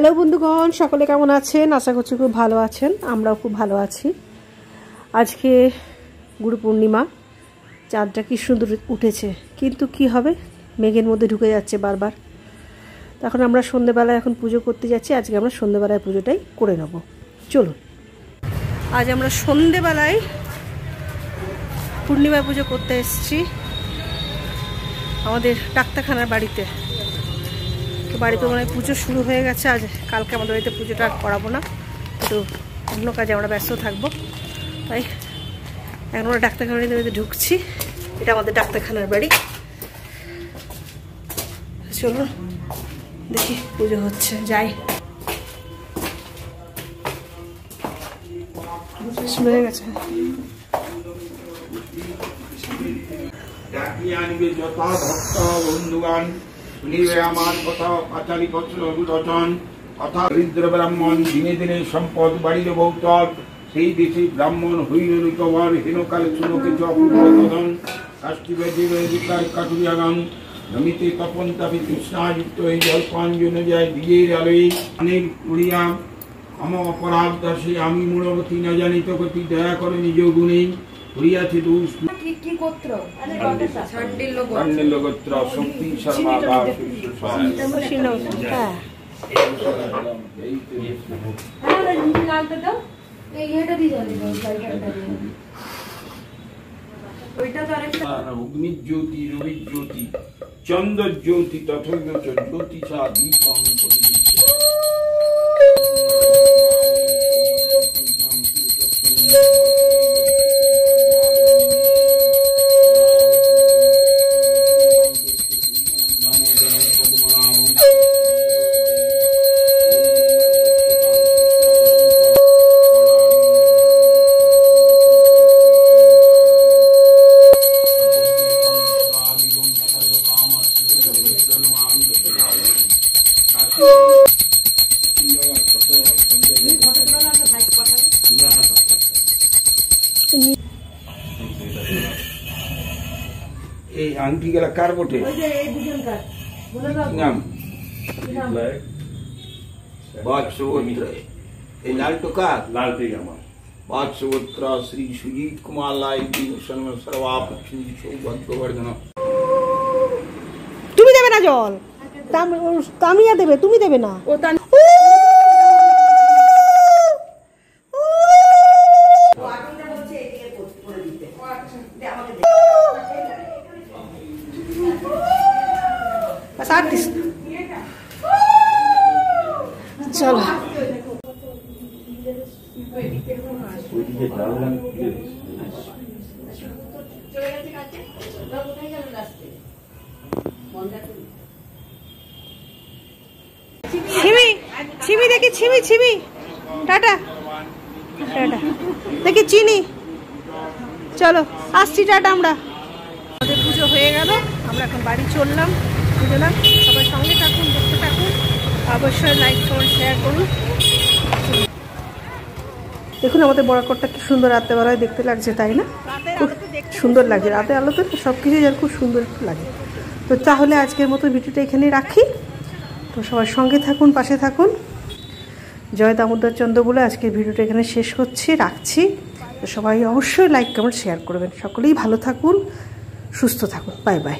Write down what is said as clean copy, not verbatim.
Hello বন্ধুগণ, সকলে কেমন আছেন? আশা করছি খুব ভালো আছেন। আমরাও খুব ভালো আছি। আজকে গুরু পূর্ণিমা, চাঁদটা কি সুন্দর উঠেছে, কিন্তু কি হবে, মেঘের মধ্যে ঢুকে যাচ্ছে বারবার। তখন আমরা সন্ধ্যেবেলায় এখন পুজো করতে যাচ্ছি। আজকে আমরা সন্ধ্যেবেলায় পুজোটাই করে নেব। চলুন, আজ আমরা সন্ধ্যেবেলায় পূর্ণিমা পুজো করতে এসেছি আমাদের ডাক্তারখানার বাড়িতে। বাড়িতে মানে পুজো শুরু হয়ে গেছে। আজ কালকে আমাদের বাড়িতে পুজোটা করাবো না, একটু অন্য কাজে আমরা ব্যস্ত থাকবো, তাই এখন আমরা ডাক্তারখানার বাড়িতে ঢুকছি। এটা আমাদের ডাক্তারখানার বাড়ি। চলুন দেখি পুজো হচ্ছে, যাই। শুরু হয়ে গেছে। বন্ধুগান শুনিবে আমার কথা, আচারি পত্র অভিরচন কথা। দরিদ্র ব্রাহ্মণ দিনে দিনে সম্পদ বাড়ির বহুতর, সেই দেশে ব্রাহ্মণ হইল রিকভার হীনকালে শুনো কিছু অপূর্ব কথন। কাষ্টি বেদে বেদিকার কাটুরিয়াগান নমিতে তপন তাপি তৃষ্ণাযুক্ত এই জলপাঞ্জন যায় দিয়ের আলোয় অনেক উড়িয়া আম অপরাধ দাসী আমি মূলবতী না জানিত গতি দয়া করে নিজ গুণে হইয়াছে দোষ। কি গোত্র? শাণ্ডিল্য গোত্র শক্তি শর্মা বা অগ্নিজ্যোতি রবিজ্যোতি চন্দ্রজ্যোতি তথৈব জ্যোতিষা দীপং এই আংটি গেলা কার বটে? নাম বাদশাহপুত্র। এই লালটো কার? লালটি আমার বাদশাহপুত্র শ্রী সুজিত কুমার লাই সর্বাপেক্ষিত সৌভাগ্যবর্ধন। তুমি দেবে না জল, তামিয়া দেবে, তুমি দেবে না। চলো ছিমি ছিমি দেখি, ছিমি ছিমি টাটা টাটা দেখি চিনি। চলো আসছি, টাটা। আমরা আমাদের পুজো হয়ে গেল, আমরা এখন বাড়ি চললাম। বুঝলাম, সবাই সঙ্গে থাকুন, দেখতে থাকুন, অবশ্যই লাইক করুন, শেয়ার করুন। দেখুন আমাদের বড়াকরটা কি সুন্দর রাত্রেবেলায় দেখতে লাগছে, তাই না? খুব সুন্দর লাগছে রাতের আলোতে, সব কিছুই যেন খুব সুন্দর লাগে। তো তাহলে আজকের মতো ভিডিওটা এখানে রাখি। তো সবার সঙ্গে থাকুন, পাশে থাকুন। জয় দামোদর চন্দ্র বলে আজকের ভিডিওটা এখানে শেষ করছি, রাখছি। তো সবাই অবশ্যই লাইক কমেন্ট শেয়ার করবেন। সকলেই ভালো থাকুন, সুস্থ থাকুন। Bye bye.